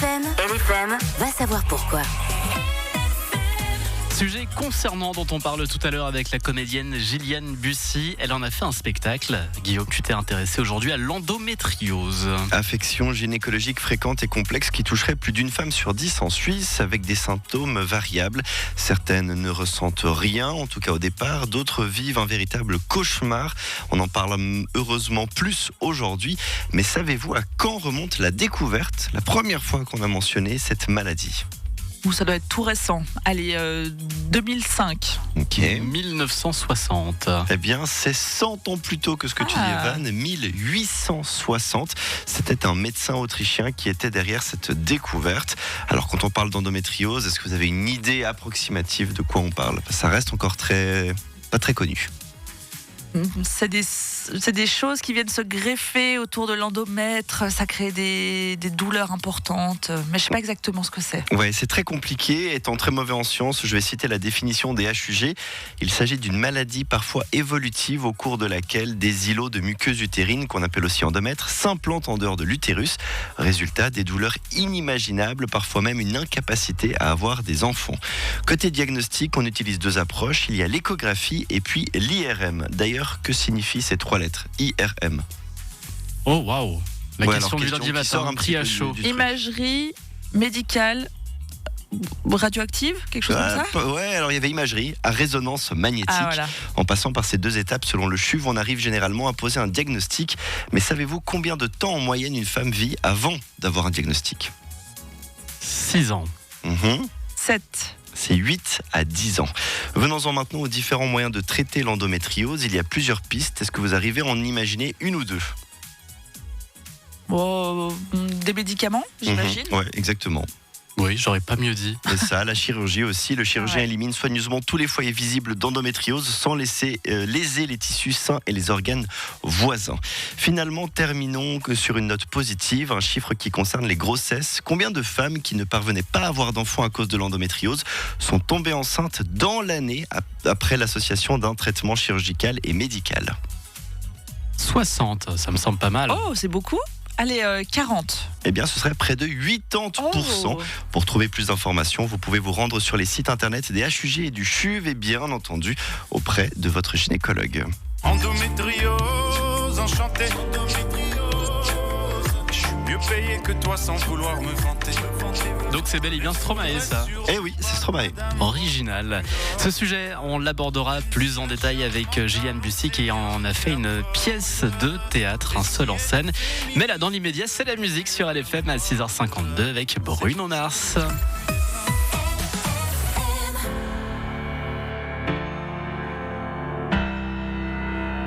LFM, va savoir pourquoi. Sujet concernant dont on parle tout à l'heure avec la comédienne Gilliane Bussy. Elle en a fait un spectacle. Guillaume, tu t'es intéressé aujourd'hui à l'endométriose. Affection gynécologique fréquente et complexe qui toucherait plus d'une femme sur 10 en Suisse avec des symptômes variables. Certaines ne ressentent rien, en tout cas au départ. D'autres vivent un véritable cauchemar. On en parle heureusement plus aujourd'hui. Mais savez-vous à quand remonte la découverte, la première fois qu'on a mentionné cette maladie ? Ou ça doit être tout récent. Allez, 2005. Ok. 1960. Eh bien, c'est 100 ans plus tôt que ce que tu dis, Evan. 1860. C'était un médecin autrichien qui était derrière cette découverte. Alors, quand on parle d'endométriose, est-ce que vous avez une idée approximative de quoi on parle ? Ça reste encore pas très connu. C'est des choses qui viennent se greffer autour de l'endomètre. Ça crée des douleurs importantes. Mais je ne sais pas exactement ce que c'est. Ouais, c'est très compliqué. Étant très mauvais en sciences, je vais citer la définition des HUG. Il s'agit d'une maladie parfois évolutive au cours de laquelle des îlots de muqueuse utérine, qu'on appelle aussi endomètre, s'implantent en dehors de l'utérus. Résultat, des douleurs inimaginables, parfois même une incapacité à avoir des enfants. Côté diagnostic, on utilise deux approches. Il y a l'échographie et puis l'IRM. D'ailleurs, que signifient ces trois lettres ? IRM. Oh waouh. La question du lundi matin, pris à chaud. Imagerie médicale radioactive, quelque chose comme ça ? Ouais, alors il y avait imagerie à résonance magnétique. Voilà. En passant par ces deux étapes, selon le CHUV, on arrive généralement à poser un diagnostic. Mais savez-vous combien de temps en moyenne une femme vit avant d'avoir un diagnostic ? 6 ans. 7. C'est 8 à 10 ans. Venons-en maintenant aux différents moyens de traiter l'endométriose. Il y a plusieurs pistes. Est-ce que vous arrivez à en imaginer une ou deux ? Des médicaments, j'imagine. Ouais, exactement. Oui, j'aurais pas mieux dit. C'est ça, la chirurgie aussi. Le chirurgien élimine soigneusement tous les foyers visibles d'endométriose sans laisser léser les tissus sains et les organes voisins. Finalement, terminons sur une note positive, un chiffre qui concerne les grossesses. Combien de femmes qui ne parvenaient pas à avoir d'enfants à cause de l'endométriose sont tombées enceintes dans l'année après l'association d'un traitement chirurgical et médical ? 60, ça me semble pas mal. Oh, c'est beaucoup ? Allez, 40. Eh bien, ce serait près de 80%. Pour trouver plus d'informations, vous pouvez vous rendre sur les sites internet des HUG et du CHUV et bien entendu auprès de votre gynécologue. Endométriose, enchanté. Je suis mieux payé que toi sans vouloir me vanter. Donc c'est bel et bien Stromae, ça. Eh oui, c'est Stromae. Original. Ce sujet, on l'abordera plus en détail avec Gilliane Bussy qui en a fait une pièce de théâtre, un seul en scène. Mais là, dans l'immédiat, c'est la musique sur LFM à 6h52 avec Bruno Mars.